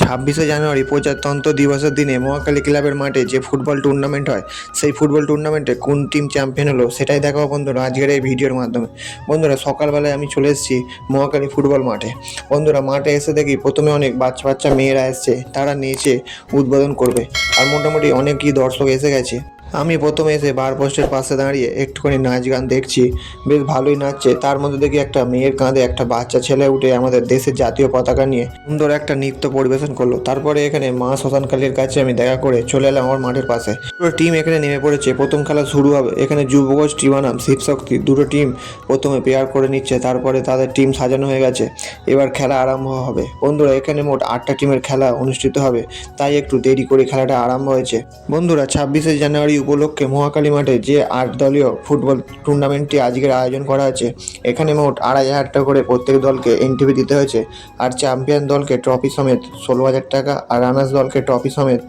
26শে জানুয়ারি প্রজাতন্ত্র দিবসের দিনে মহাকালী ক্লাবের মাঠে যে ফুটবল টুর্নামেন্ট হয়, সেই ফুটবল টুর্নামেন্টে কোন টিম চ্যাম্পিয়ন হলো সেটাই দেখাবো বন্ধুরা আজকের এই ভিডিওর মাধ্যমে। বন্ধুরা, সকালবেলায় আমি চলে এসেছি মহাকালী ফুটবল মাঠে। বন্ধুরা, মাঠে এসে দেখি প্রথমে অনেক বাচ্চা বাচ্চা মেয়েরা এসছে, তারা নেচে উদ্বোধন করবে। আর মোটামুটি অনেকই দর্শক এসে গেছে। আমি প্রথমে এসে বার পোস্টের পাশে দাঁড়িয়ে একটুখানি নাচ গান দেখছি, বেশ ভালোই নাচছে। তার মধ্যে দেখি একটা মেয়ের কাঁধে একটা বাচ্চা ছেলে উঠে আমাদের দেশের জাতীয় পতাকা নিয়ে সুন্দর একটা নৃত্য পরিবেশন করলো। তারপরে এখানে মা শ্মশানকালীর কাছে আমি দেখা করে চলে এলাম আমার মাঠের পাশে। দুটো টিম এখানে নেমে পড়েছে, প্রথম খেলা শুরু হবে। এখানে যুবগোষ্ঠী বনাম শিবশক্তি দুটো টিম প্রথমে পেয়ার করে নিচ্ছে, তারপরে তাদের টিম সাজানো হয়ে গেছে। এবার খেলা আরম্ভ হবে। বন্ধুরা, এখানে মোট 8টা টিমের খেলা অনুষ্ঠিত হবে, তাই একটু দেরি করে খেলাটা আরম্ভ হয়েছে। বন্ধুরা, 26শে জানুয়ারি উপলক্ষে মহাকালী মাঠে যে 8 দলীয় ফুটবল টুর্নামেন্টটি আজকের আয়োজন করা আছে, এখানে মোট 2,500 টাকা করে প্রত্যেক দলকে এন্ট্রি দিতে হয়েছে। আর চ্যাম্পিয়ন দলকে ট্রফি সমেত 16,000 টাকা, আর রানার্স দলকে ট্রফি সমেত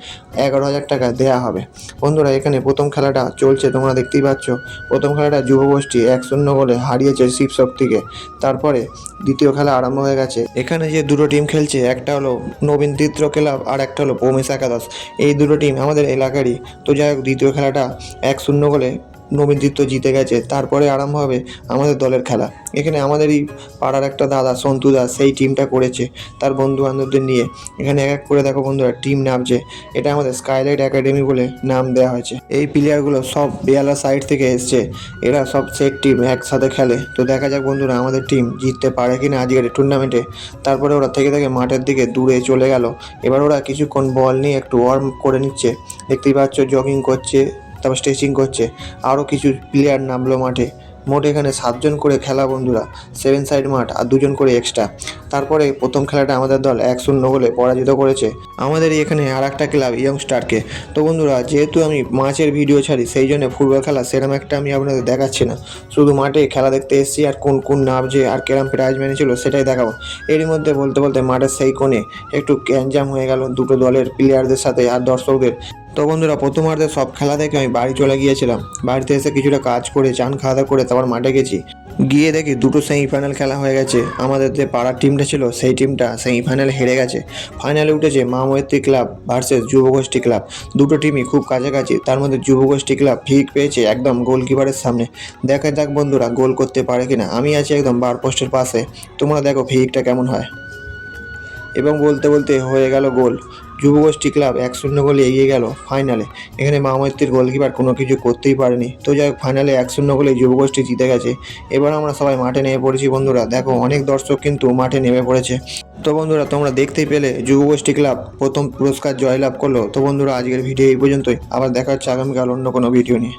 11,000 টাকা দেওয়া হবে। বন্ধুরা, এখানে প্রথম খেলাটা চলছে, তোমরা দেখতেই পাচ্ছ। প্রথম খেলাটা যুবগোষ্ঠী 1-0 গোলে হারিয়েছে শিবশক্তিকে। তারপরে দ্বিতীয় খেলা আরম্ভ হয়ে গেছে। এখানে যে দুটো টিম খেলছে, একটা হলো নবীন তীর্থ ক্লাব আর একটা হলো পৌমেশ একাদশ। এই দুটো টিম আমাদের এলাকারই। তো যাই হোক, দ্বিতীয় খেলাটা 1-0 গোলে নবীন তীর্থ জিতে গেছে। তারপরে আরম্ভ হবে আমাদের দলের খেলা। এখানে আমাদেরই পাড়ার একটা দাদা সন্তু দাস সেই টিমটা করেছে তার বন্ধু বান্ধবদের নিয়ে। এখানে এক এক করে দেখো বন্ধুরা টিম নামছে। এটা আমাদের স্কাইলাইট একাডেমি বলে নাম দেওয়া হয়েছে। এই প্লেয়ারগুলো সব বেয়ালা সাইড থেকে এসছে, এরা সব সেট টিম একসাথে খেলে। তো দেখা যাক বন্ধুরা আমাদের টিম জিততে পারে কিনা আজকের টুর্নামেন্টে। তারপরে ওরা থেকে থেকে মাঠের দিকে দূরে চলে গেল। এবার ওরা কিছুক্ষণ বল নিয়ে একটু ওয়ার্ম করে নিচ্ছে, দেখতেই পাচ্ছ, জগিং করছে, তারপর স্ট্রেচিং করছে। আরও কিছু প্লেয়ার নামলো মাঠে। মোট এখানে 7 জন করে খেলা বন্ধুরা, 7 সাইড মাঠ আর 2 জন করে এক্সট্রা। তারপরে প্রথম খেলাটা আমাদের দল 1-0 গোলে পরাজিত করেছে আমাদের এখানে আর একটা ক্লাব ইয়ংস্টারকে। তো বন্ধুরা, যেহেতু আমি মাঠের ভিডিও ছাড়ি, সেই জন্য ফুটবল খেলা সেরকম একটা আমি আপনাদের দেখাচ্ছি না। শুধু মাঠে খেলা দেখতে এসেছি, আর কোন কোন নামছে আর কেরাম প্রাইজ মেনেছিল সেটাই দেখাবো। এরই মধ্যে বলতে বলতে মাঠের সেই কোণে একটু গ্যাঞ্জাম হয়ে গেল দুটো দলের প্লেয়ারদের সাথে আর দর্শকদের। তো বন্ধুরা, প্রথমার্ধে সব খেলা দেখে আমি বাড়ি চলে গিয়েছিলাম। বাড়িতে এসে কিছুটা কাজ করে চান খাওয়া দাওয়া করে তারপর মাঠে গেছি। গিয়ে দেখি দুটো সেমিফাইনাল খেলা হয়ে গেছে। আমাদের যে পাড়ার টিমটা ছিল সেই টিমটা সেমিফাইনালে হেরে গেছে। ফাইনালে উঠেছে মা মৈত্রী ক্লাব ভার্সেস যুবগোষ্ঠী ক্লাব। দুটো টিমই খুব কাছাকাছি। তার মধ্যে যুবগোষ্ঠী ক্লাব ঠিক পেয়েছে একদম গোলকিপারের সামনে। দেখা যাক বন্ধুরা গোল করতে পারে কিনা। আমি আছি একদম বার পোস্টের পাশে, তোমরা দেখো ফিকটা কেমন হয়। এবং বলতে বলতে হয়ে গেল গোল। যুবগোষ্ঠী ক্লাব 1-0 গোলে এগিয়ে গেল ফাইনালে। এখানে মা মৈত্রীর গোলকিপার কোনো কিছু করতেই পারেনি। তো যাই হোক, ফাইনালে 1-0 গোলে যুবগোষ্ঠী জিতে গেছে। এবার আমরা সবাই মাঠে নেমে পড়েছি বন্ধুরা। দেখো অনেক দর্শক কিন্তু মাঠে নেমে পড়েছে। তো বন্ধুরা, তোমরা দেখতেই পেলে যুবগোষ্ঠী ক্লাব প্রথম পুরস্কার জয়লাভ করলো। তো বন্ধুরা, আজকের ভিডিও এই পর্যন্তই। আবার দেখা হচ্ছে আগামীকাল অন্য কোনো ভিডিও নিয়ে।